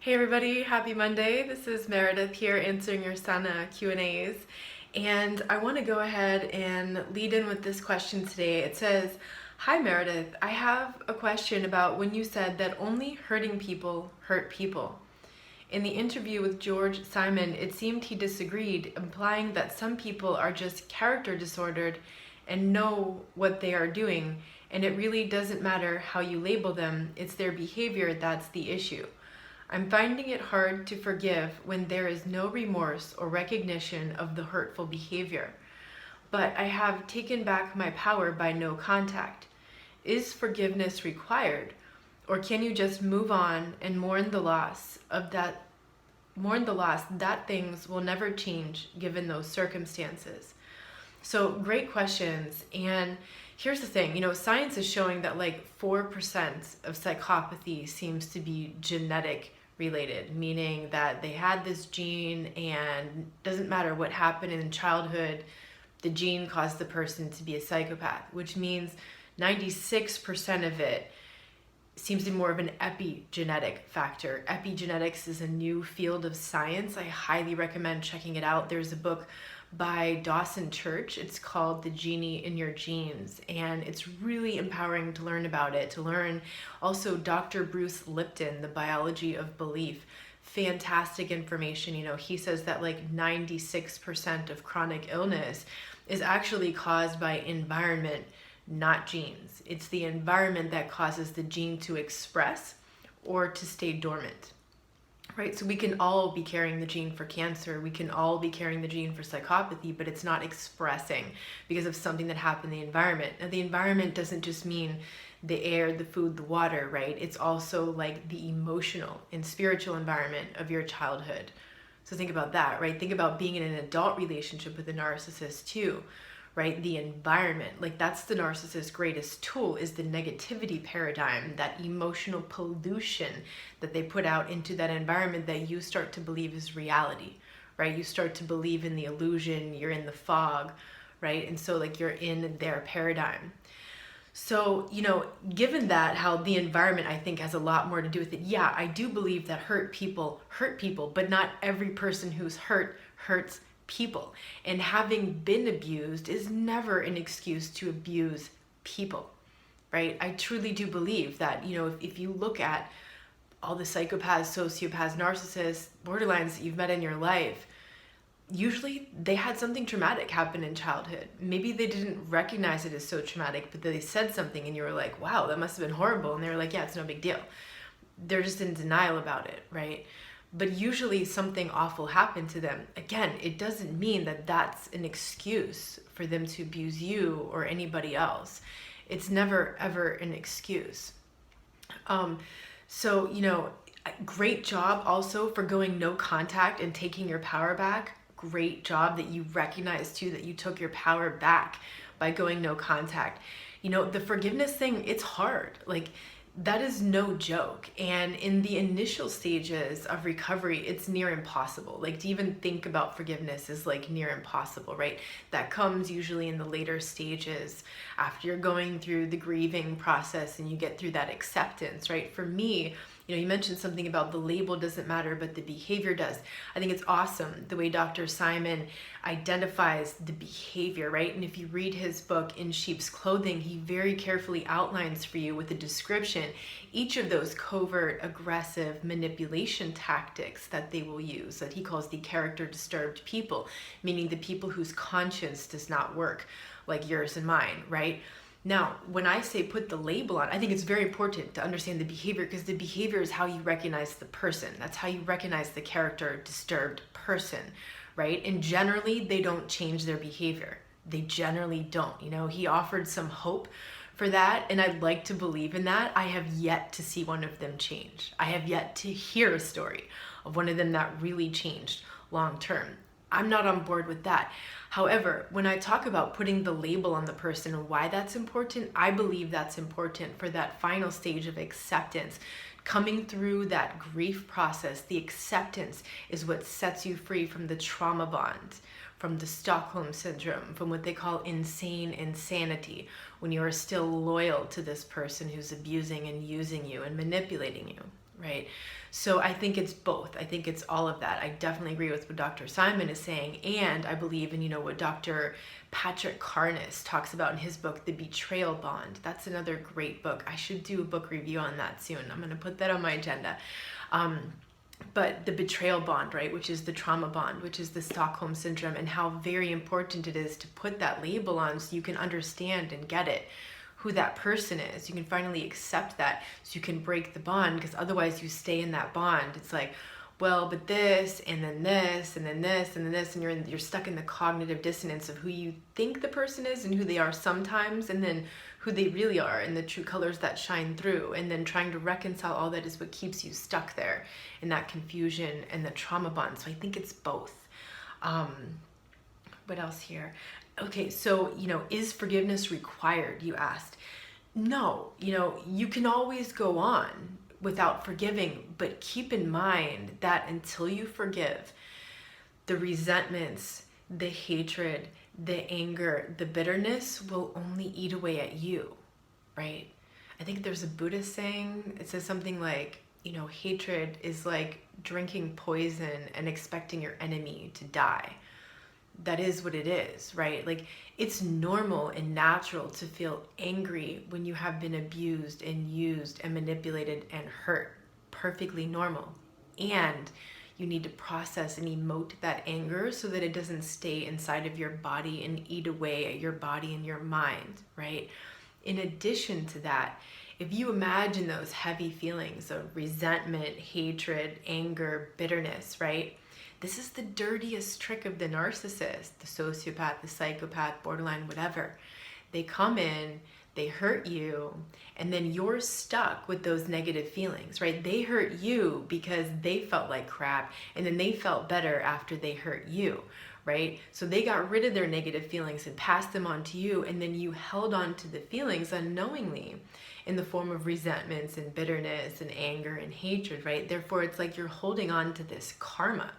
Hey everybody, happy Monday. This is Meredith here answering your Sana Q&As. And I want to go ahead and lead in with this question today. It says, "Hi Meredith, I have a question about when you said that only hurting people hurt people. In the interview with George Simon, it seemed he disagreed, implying that some people are just character disordered and know what they are doing, and it really doesn't matter how you label them, it's their behavior that's the issue. I'm finding it hard to forgive when there is no remorse or recognition of the hurtful behavior. But I have taken back my power by no contact. Is forgiveness required? Or can you just move on and mourn the loss that things will never change given those circumstances?" So great questions. And here's the thing, science is showing that like 4% of psychopathy seems to be genetic related, meaning that they had this gene and doesn't matter what happened in childhood, the gene caused the person to be a psychopath, which means 96% of it seems to be more of an epigenetic factor. Epigenetics is a new field of science. I highly recommend checking it out. There's a book by Dawson Church. It's called The Genie in Your Genes, and it's really empowering to learn about it, to learn also Dr. Bruce Lipton, The Biology of Belief. Fantastic information. He says that like 96% of chronic illness is actually caused by environment, not genes. It's the environment that causes the gene to express or to stay dormant. Right, so we can all be carrying the gene for cancer, we can all be carrying the gene for psychopathy, but it's not expressing because of something that happened in the environment. Now, the environment doesn't just mean the air, the food, the water, right? It's also like the emotional and spiritual environment of your childhood. So think about that, right? Think about being in an adult relationship with a narcissist too. Right? The environment, like that's the narcissist's greatest tool, is the negativity paradigm, that emotional pollution that they put out into that environment that you start to believe is reality, right? You start to believe in the illusion, you're in the fog, right? And so like you're in their paradigm. So, given that, how the environment I think has a lot more to do with it. Yeah, I do believe that hurt people, but not every person who's hurt hurts people. And having been abused is never an excuse to abuse people, right? I truly do believe that, if you look at all the psychopaths, sociopaths, narcissists, borderlines that you've met in your life, usually they had something traumatic happen in childhood. Maybe they didn't recognize it as so traumatic, but they said something and you were like, wow, that must have been horrible. And they were like, yeah, it's no big deal. They're just in denial about it, right? But usually something awful happened to them. Again, it doesn't mean that that's an excuse for them to abuse you or anybody else. It's never, ever an excuse. So, great job also for going no contact and taking your power back. Great job that you recognize too that you took your power back by going no contact. The forgiveness thing, it's hard. Like, that is no joke. And in the initial stages of recovery, it's near impossible. Like, to even think about forgiveness is like near impossible, right? That comes usually in the later stages after you're going through the grieving process and you get through that acceptance, right? For me, you mentioned something about the label doesn't matter, but the behavior does. I think it's awesome the way Dr. Simon identifies the behavior, right? And if you read his book, In Sheep's Clothing, he very carefully outlines for you with a description each of those covert, aggressive manipulation tactics that they will use, that he calls the character disturbed people, meaning the people whose conscience does not work like yours and mine, right? Now, when I say put the label on, I think it's very important to understand the behavior, because the behavior is how you recognize the person. That's how you recognize the character disturbed person, right? And generally, they don't change their behavior. They generally don't. He offered some hope for that, and I'd like to believe in that. I have yet to see one of them change. I have yet to hear a story of one of them that really changed long term. I'm not on board with that. However, when I talk about putting the label on the person and why that's important, I believe that's important for that final stage of acceptance. Coming through that grief process, the acceptance is what sets you free from the trauma bond, from the Stockholm syndrome, from what they call insane insanity, when you are still loyal to this person who's abusing and using you and manipulating you, right? So I think it's both. I think it's all of that. I definitely agree with what Dr. Simon is saying, and I believe in, what Dr. Patrick Carness talks about in his book, The Betrayal Bond. That's another great book. I should do a book review on that soon. I'm going to put that on my agenda. But the betrayal bond, right, which is the trauma bond, which is the Stockholm syndrome, and how very important it is to put that label on so you can understand and get it, who that person is. You can finally accept that so you can break the bond, because otherwise you stay in that bond. It's like, well, but this, and then this, and then this, and then this, and you're stuck in the cognitive dissonance of who you think the person is and who they are sometimes, and then who they really are and the true colors that shine through, and then trying to reconcile all that is what keeps you stuck there in that confusion and the trauma bond. So I think it's both. What else here? Okay, so, is forgiveness required, you asked? No, you can always go on without forgiving, but keep in mind that until you forgive, the resentments, the hatred, the anger, the bitterness will only eat away at you, right? I think there's a Buddhist saying, it says something like, hatred is like drinking poison and expecting your enemy to die. That is what it is, right? Like, it's normal and natural to feel angry when you have been abused and used and manipulated and hurt. Perfectly normal. And you need to process and emote that anger so that it doesn't stay inside of your body and eat away at your body and your mind, right? In addition to that, if you imagine those heavy feelings of resentment, hatred, anger, bitterness, right? This is the dirtiest trick of the narcissist, the sociopath, the psychopath, borderline, whatever. They come in, they hurt you, and then you're stuck with those negative feelings, right? They hurt you because they felt like crap, and then they felt better after they hurt you, right? So they got rid of their negative feelings and passed them on to you, and then you held on to the feelings unknowingly in the form of resentments and bitterness and anger and hatred, right? Therefore, it's like you're holding on to this karma,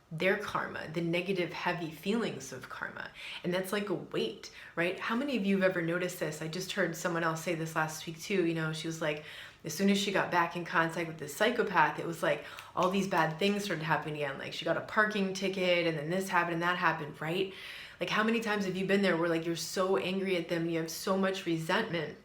their karma, the negative, heavy feelings of karma. And that's like a weight, right? How many of you have ever noticed this? I just heard someone else say this last week too. She was like, as soon as she got back in contact with the psychopath, it was like all these bad things started happening again. Like she got a parking ticket, and then this happened and that happened, right? Like, how many times have you been there where like you're so angry at them, you have so much resentment,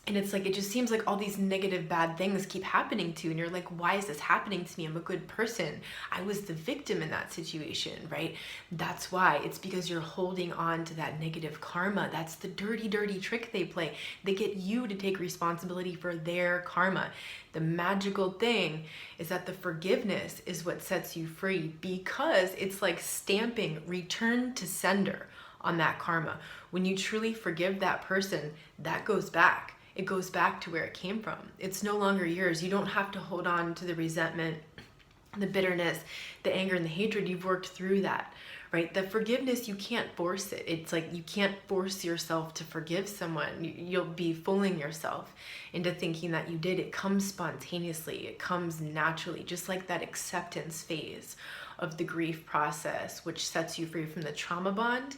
and it's like, it just seems like all these negative, bad things keep happening to you. And you're like, why is this happening to me? I'm a good person. I was the victim in that situation, right? That's why. It's because you're holding on to that negative karma. That's the dirty, dirty trick they play. They get you to take responsibility for their karma. The magical thing is that the forgiveness is what sets you free, because it's like stamping return to sender on that karma. When you truly forgive that person, that goes back. It goes back to where it came from. It's no longer yours. You don't have to hold on to the resentment, the bitterness, the anger, and the hatred. You've worked through that, right? The forgiveness, you can't force it. It's like you can't force yourself to forgive someone. You'll be fooling yourself into thinking that you did. It comes spontaneously. It comes naturally, just like that acceptance phase of the grief process, which sets you free from the trauma bond.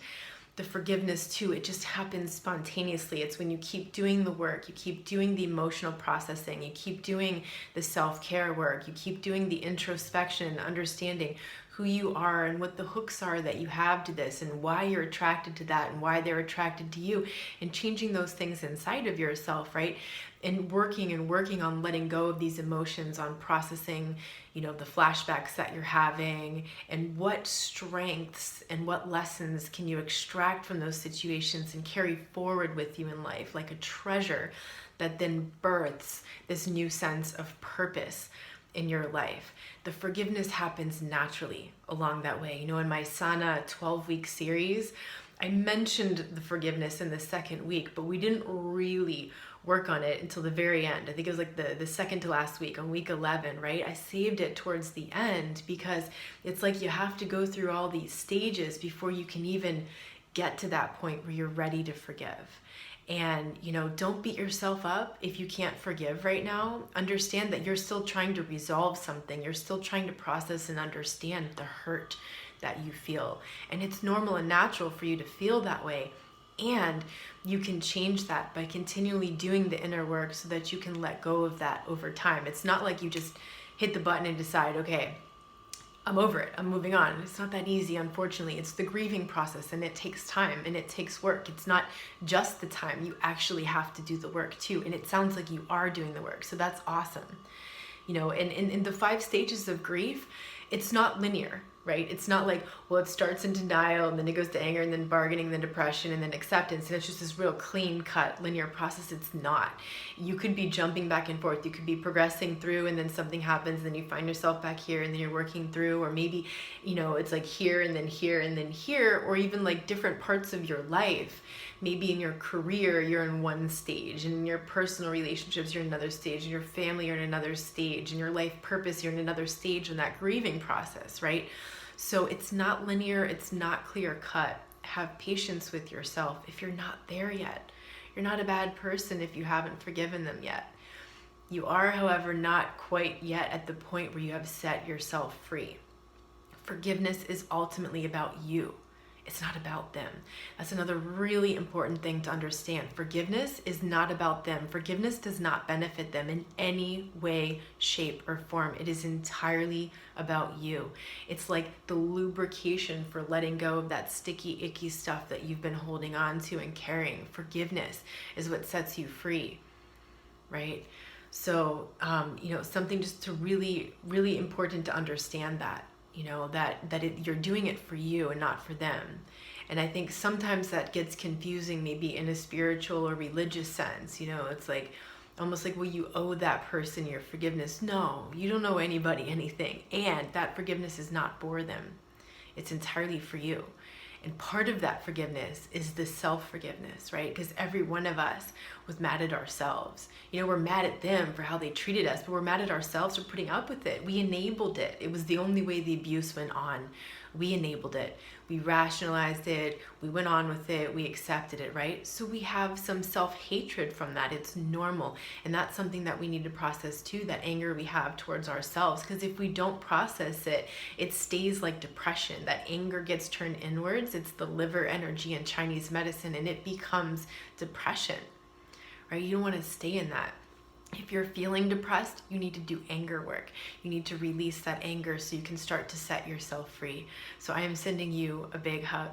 The forgiveness too, it just happens spontaneously. It's when you keep doing the work, you keep doing the emotional processing, you keep doing the self-care work, you keep doing the introspection, understanding who you are and what the hooks are that you have to this and why you're attracted to that and why they're attracted to you, and changing those things inside of yourself, right? And working on letting go of these emotions, on processing, the flashbacks that you're having, and what strengths and what lessons can you extract from those situations and carry forward with you in life like a treasure that then births this new sense of purpose in your life. The forgiveness happens naturally along that way. In my Sana 12-week series, I mentioned the forgiveness in the second week, but we didn't really work on it until the very end. I think it was like the second to last week, on week 11, right? I saved it towards the end because it's like you have to go through all these stages before you can even get to that point where you're ready to forgive. And, don't beat yourself up if you can't forgive right now. Understand that you're still trying to resolve something. You're still trying to process and understand the hurt that you feel. And it's normal and natural for you to feel that way. And you can change that by continually doing the inner work so that you can let go of that over time. It's not like you just hit the button and decide, okay, I'm over it, I'm moving on. It's not that easy, unfortunately. It's the grieving process, and it takes time and it takes work. It's not just the time, you actually have to do the work too. And it sounds like you are doing the work, so that's awesome. You know, and in the 5 stages of grief, it's not linear, right? It's not like, well, it starts in denial and then it goes to anger and then bargaining, then depression and then acceptance. And it's just this real clean cut linear process. It's not. You could be jumping back and forth. You could be progressing through and then something happens and then you find yourself back here and then you're working through, or maybe, you know, it's like here and then here and then here, or even like different parts of your life. Maybe in your career, you're in one stage, and in your personal relationships, you're in another stage, in your family, you're in another stage, in your life purpose, you're in another stage in that grieving process, right? So it's not linear, it's not clear cut. Have patience with yourself if you're not there yet. You're not a bad person if you haven't forgiven them yet. You are, however, not quite yet at the point where you have set yourself free. Forgiveness is ultimately about you. It's not about them. That's another really important thing to understand. Forgiveness is not about them. Forgiveness does not benefit them in any way, shape, or form. It is entirely about you. It's like the lubrication for letting go of that sticky, icky stuff that you've been holding on to and carrying. Forgiveness is what sets you free, right? So, you know, something just to really, really important to understand that. You know, you're doing it for you and not for them. And I think sometimes that gets confusing, maybe in a spiritual or religious sense. You know, it's like almost like, well, you owe that person your forgiveness. No, you don't owe anybody anything. And that forgiveness is not for them. It's entirely for you. And part of that forgiveness is the self-forgiveness, right? Because every one of us was mad at ourselves. You know, we're mad at them for how they treated us, but we're mad at ourselves for putting up with it. We enabled it. It was the only way the abuse went on. We enabled it. We rationalized it. We went on with it. We accepted it, right? So we have some self-hatred from that. It's normal. And that's something that we need to process too, that anger we have towards ourselves. Because if we don't process it, it stays like depression. That anger gets turned inwards. It's the liver energy in Chinese medicine, and it becomes depression, right? You don't want to stay in that. If you're feeling depressed, you need to do anger work. You need to release that anger so you can start to set yourself free. So I am sending you a big hug.